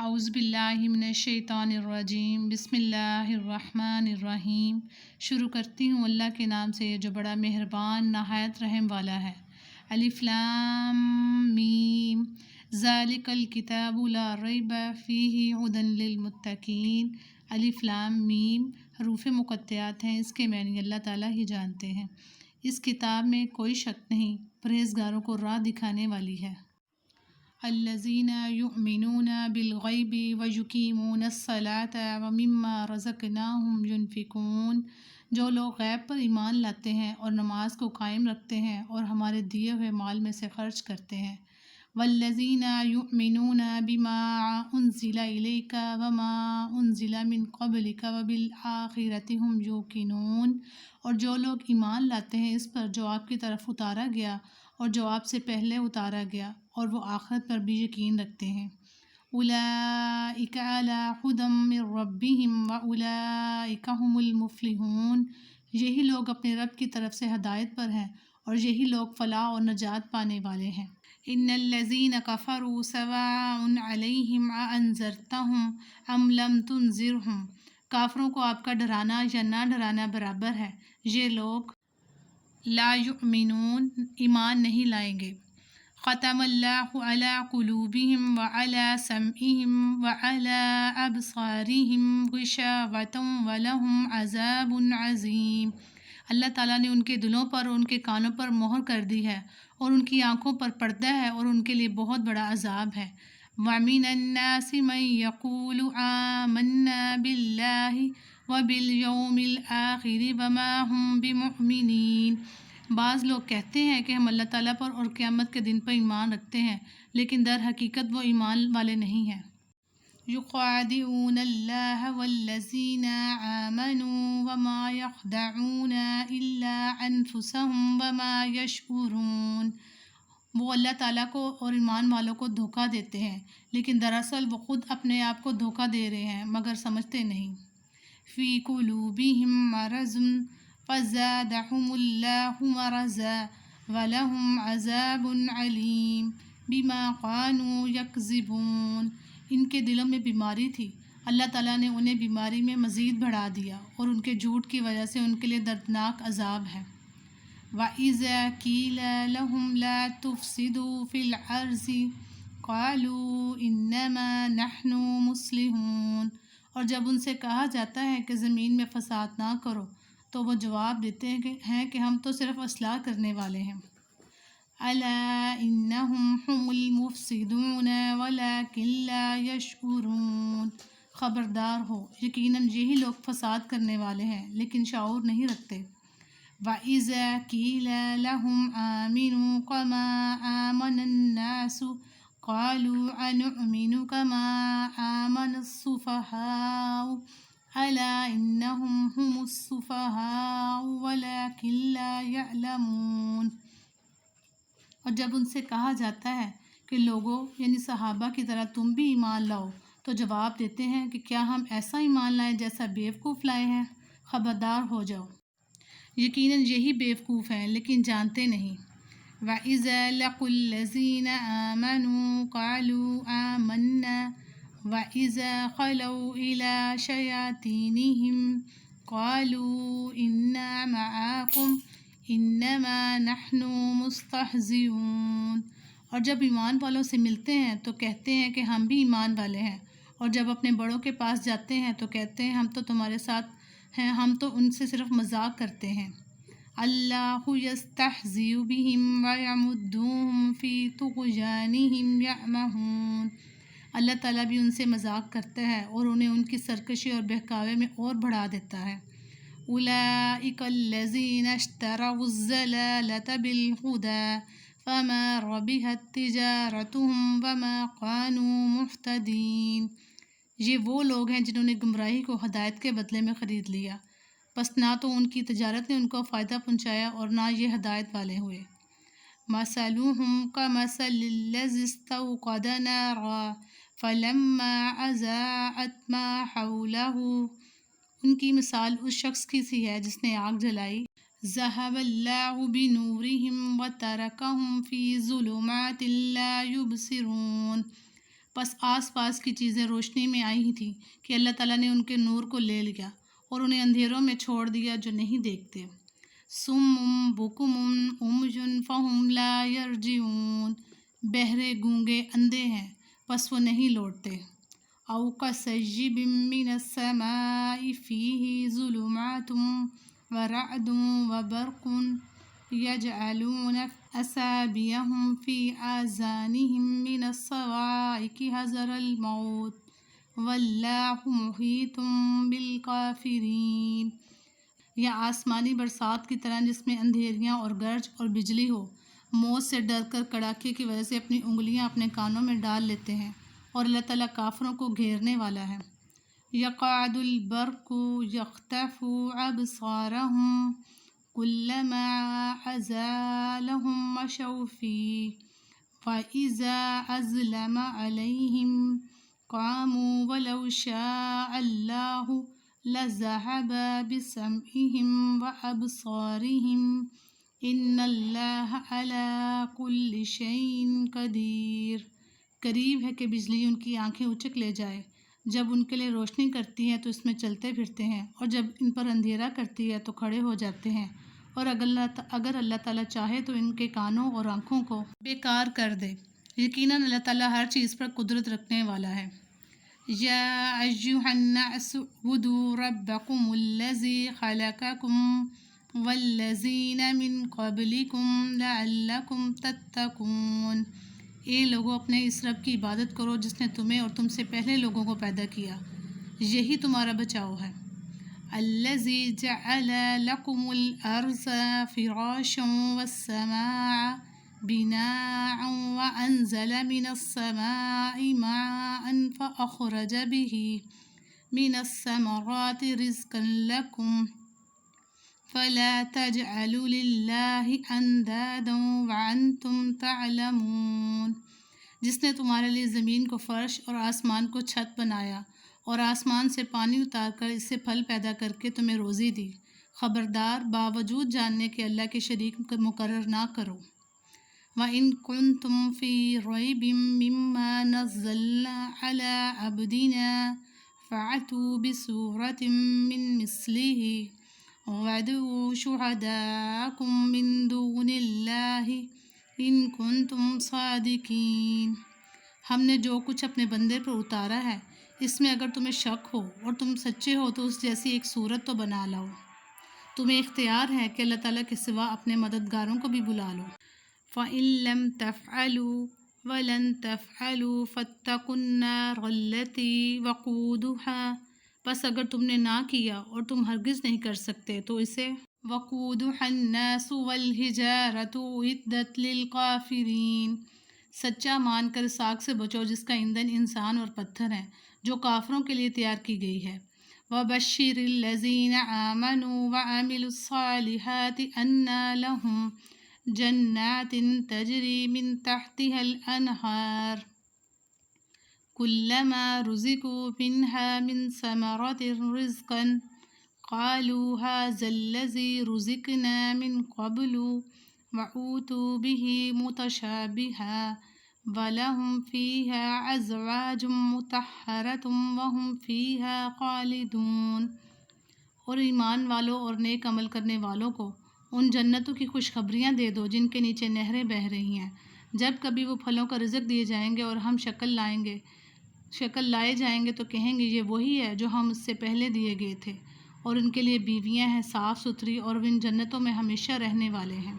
اعوذ باللہ من الشیطان الرجیم، بسم اللہ الرحمن الرحیم۔ شروع کرتی ہوں اللہ کے نام سے جو بڑا مہربان نہایت رحم والا ہے۔ الف لام میم، ذالک الکتاب لا ریب فیہ ھدی للمتقین۔ الف لام میم حروف مقطعات ہیں، اس کے معنی اللہ تعالیٰ ہی جانتے ہیں۔ اس کتاب میں کوئی شک نہیں، پرہیزگاروں کو راہ دکھانے والی ہے۔ الذین یؤمنون بالغیب ویقیمون الصلاة ومما رزقناہم ینفقون۔ جو لوگ غیب پر ایمان لاتے ہیں اور نماز کو قائم رکھتے ہیں اور ہمارے دیے ہوئے مال میں سے خرچ کرتے ہیں۔ والذین یؤمنون بما انزل الیک وما انزل من قبلک وبالآخرۃ ھم یوقنون۔ اور جو لوگ ایمان لاتے ہیں اس پر جو آپ کی طرف اتارا گیا اور جو آپ سے پہلے اتارا گیا، اور وہ آخرت پر بھی یقین رکھتے ہیں۔ اولئک علی ھدی من ربہم واولئک ھم المفلحون۔ یہی لوگ اپنے رب کی طرف سے ہدایت پر ہیں اور یہی لوگ فلاح اور نجات پانے والے ہیں۔ ان الذین کفروا سواء علیہم اانذرتہم ام لم تنذرہم۔ کافروں کو آپ کا ڈرانا یا نہ ڈرانا برابر ہے۔ یہ لوگ لا یؤمنون، ایمان نہیں لائیں گے۔ ختم اللہ علی قلوبہم وعلی سمعہم وعلی ابصارہم غشاوۃ ولہم عذاب عظیم۔ اللہ تعالیٰ نے ان کے دلوں پر اور ان کے کانوں پر مہر کر دی ہے اور ان کی آنکھوں پر پردہ ہے اور ان کے لیے بہت بڑا عذاب ہے۔ وَمِنَ النَّاسِ مَن يَقُولُ آمَنَّا بِاللَّهِ وَبِالْيَوْمِ الْآخِرِ وَمَا هُم بِمُؤْمِنِينَ۔ بعض لوگ کہتے ہیں کہ ہم اللہ تعالیٰ پر اور قیامت کے دن پر ایمان رکھتے ہیں، لیکن در حقیقت وہ ایمان والے نہیں ہیں۔ یخادعون اللہ والذین آمنوا وما یخدعون الا انفسهم وما یشعرون۔ وہ اللہ تعالیٰ کو اور ایمان والوں کو دھوکہ دیتے ہیں، لیکن دراصل وہ خود اپنے آپ کو دھوکہ دے رہے ہیں مگر سمجھتے نہیں۔ فی قلوبہم مرض فزادہم اللہ مرضا ولہم عذاب علیم بما کانوا یکذبون۔ ان کے دلوں میں بیماری تھی، اللہ تعالیٰ نے انہیں بیماری میں مزید بڑھا دیا اور ان کے جھوٹ کی وجہ سے ان کے لیے دردناک عذاب ہے۔ وَإِذَا قِيلَ لَهُمْ لَا تُفْسِدُوا فِي الْأَرْضِ قَالُوا إِنَّمَا نَحْنُ مُصْلِحُونَ۔ اور جب ان سے کہا جاتا ہے کہ زمین میں فساد نہ کرو تو وہ جواب دیتے ہیں کہ ہم تو صرف اصلاح کرنے والے ہیں۔ أَلَا إِنَّهُمْ هُمُ الْمُفْسِدُونَ وَلَكِنْ لَا يَشْعُرُونَ۔ خبردار ہو، یقیناً یہی لوگ فساد کرنے والے ہیں لیکن شعور نہیں رکھتے۔ وَإِذَا قِيلَ لَهُمْ آمِنُوا كَمَا آمَنَ النَّاسُ قَالُوا أَنُؤْمِنُ كَمَا آمَنَ السُّفَهَاءُ أَلَا إِنَّهُمْ هُمُ السُّفَهَاءُ وَلَكِنْ لَا يَعْلَمُونَ۔ اور جب ان سے کہا جاتا ہے کہ لوگوں یعنی صحابہ کی طرح تم بھی ایمان لاؤ تو جواب دیتے ہیں کہ کیا ہم ایسا ایمان لائیں جیسا بیوقوف لائے ہیں؟ خبردار ہو جاؤ، یقیناً یہی بیوقوف ہیں لیکن جانتے نہیں۔ وَإِذَا لَقُوا الَّذِينَ آمَنُوا قَالُوا آمَنَّا وَإِذَا خَلَوْا إِلَىٰ شَيَاطِينِهِمْ قَالُوا إِنَّا مَعَكُمْ إِنَّمَا نَحْنُ مُسْتَہْزِئُونَ۔ اور جب ایمان والوں سے ملتے ہیں تو کہتے ہیں کہ ہم بھی ایمان والے ہیں، اور جب اپنے بڑوں کے پاس جاتے ہیں تو کہتے ہیں ہم تو تمہارے ساتھ ہیں، ہم تو ان سے صرف مذاق کرتے ہیں۔ اللہ یستہزئ بہم ویمدھم فی طغیانہم یعمہون۔ اللہ تعالیٰ بھی ان سے مذاق کرتا ہے اور انہیں ان کی سرکشی اور بہکاوے میں اور بڑھا دیتا ہے۔ اولئک الذین اشتروا الضلالۃ بالہدی فما ربحت تجارتہم وما کانوا مہتدین۔ یہ وہ لوگ ہیں جنہوں نے گمراہی کو ہدایت کے بدلے میں خرید لیا، بس نہ تو ان کی تجارت نے ان کو فائدہ پہنچایا اور نہ یہ ہدایت والے ہوئے۔ مثلهم كمثل الذي استوقد نارا فلما أضاءت ما حوله۔ ان کی مثال اس شخص کی سی ہے جس نے آگ جلائی۔ ذهب الله بنورهم وتركهم في ظلمات لا يبصرون۔ پس آس پاس کی چیزیں روشنی میں آئی تھیں کہ اللہ تعالیٰ نے ان کے نور کو لے لیا اور انہیں اندھیروں میں چھوڑ دیا جو نہیں دیکھتے۔ سم بکم عمج فہم لا یرجعون، بہرے گونگے اندھے ہیں پس وہ نہیں لوٹتے۔ او کصیب من السماء فیہ ظلمات ورعد وبرق یجعلون اصابعهم فی آذانهم من الصواعق حذر الموت واللہ محیط بالکافرین، یا آسمانی برسات کی طرح جس میں اندھیریاں اور گرج اور بجلی ہو، موت سے ڈر کر کڑاکے کی وجہ سے اپنی انگلیاں اپنے کانوں میں ڈال لیتے ہیں، اور اللہ تعالیٰ کافروں کو گھیرنے والا ہے۔ یقعد البرق یخطف ابصارهم کلما ازالهم مشوا فیہ وَإِذَا أَظْلَمَ عَلَيْهِمْ قَامُوا وَلَوْ شَاءَ اللَّهُ لَذَهَبَ بِسَمْعِهِمْ وَأَبْصَارِهِمْ إِنَّ اللَّهَ عَلَى كُلِّ شَيْءٍ قَدِيرٌ۔ قریب ہے کہ بجلی ان کی آنکھیں اچک لے جائے، جب ان کے لیے روشنی کرتی ہے تو اس میں چلتے پھرتے ہیں، اور جب ان پر اندھیرا کرتی ہے تو کھڑے ہو جاتے ہیں، اور اگر اللہ تعالیٰ چاہے تو ان کے کانوں اور آنکھوں کو بیکار کر دے۔ یقیناً اللہ تعالیٰ ہر چیز پر قدرت رکھنے والا ہے۔ یا ایھا الناس اعبدوا ربکم الذی خلقکم والذین من قبلکم لعلکم تتقون۔ اے لوگو، اپنے اس رب کی عبادت کرو جس نے تمہیں اور تم سے پہلے لوگوں کو پیدا کیا، یہی تمہارا بچاؤ ہے۔ الذی جعل لکم الارض فراشا والسماء بناء وانزل من السماء ماء فاخرج به من الثمرات رزقا لکم فلا تجعلوا للہ اندادا وانتم تعلمون۔ جس نے تمہارے لیے زمین کو فرش اور آسمان کو چھت بنایا، اور آسمان سے پانی اتار کر اس سے پھل پیدا کر کے تمہیں روزی دی، خبردار باوجود جاننے کے اللہ کے شریک مقرر نہ کرو۔ وَإِن كُنتُمْ فِي رَيْبٍ مِّمَّا نَزَّلْنَا عَلَىٰ عَبْدِنَا فَأْتُوا بِسُورَةٍ مِّن مِّثْلِهِ وَادْعُوا شُهَدَاءَكُم مِّن دُونِ اللَّهِ إِن كُنتُمْ صَادِقِينَ۔ ہم نے جو کچھ اپنے بندے پر اتارا ہے، اس میں اگر تمہیں شک ہو اور تم سچے ہو تو اس جیسی ایک صورت تو بنا لاؤ۔ تمہیں اختیار ہے کہ اللہ تعالیٰ کے سوا اپنے مددگاروں کو بھی بلا لو۔ فَإِن لَّمْ تَفْعَلُوا وَلَن تَفْعَلُوا فَاتَّقُوا النَّارَ الَّتِي وَقُودُهَا، بس اگر تم نے نہ کیا اور تم ہرگز نہیں کر سکتے تو اسے وَقُودُهَا النَّاسُ وَالْحِجَارَةُ أُعِدَّتْ لِلْكَافِرِينَ، سچا مان کر اس آگ سے بچو جس کا ایندھن انسان اور پتھر ہیں، جو کافروں کے لیے تیار کی گئی ہے۔ وَبَشِّرِ الَّذِينَ آمَنُوا وَعَمِلُوا الصَّالِحَاتِ أَنَّ لَهُمْ جَنَّاتٍ تَجْرِي مِن تَحْتِهَا الْأَنْهَارُ كُلَّمَا رُزِقُوا مِنْهَا مِن ثَمَرَةٍ رِزْقًا قَالُوا هَٰذَا الَّذِي رُزِقْنَا مِن قَبْلُ وَأُوتُوا بِهِ مُتَشَابِهًا وَلَهُمْ فِيهَا أَزْوَاجٌ مُّطَهَّرَةٌ وَهُمْ فِيهَا خَالِدُونَ۔ اور ایمان والوں اور نیک عمل کرنے والوں کو ان جنتوں کی خوشخبریاں دے دو جن کے نیچے نہریں بہہ رہی ہیں، جب کبھی وہ پھلوں کا رزق دیے جائیں گے اور ہم شکل لائے جائیں گے تو کہیں گے یہ وہی ہے جو ہم اس سے پہلے دیے گئے تھے، اور ان کے لیے بیویاں ہیں صاف ستھری، اور وہ ان جنتوں میں ہمیشہ رہنے والے ہیں۔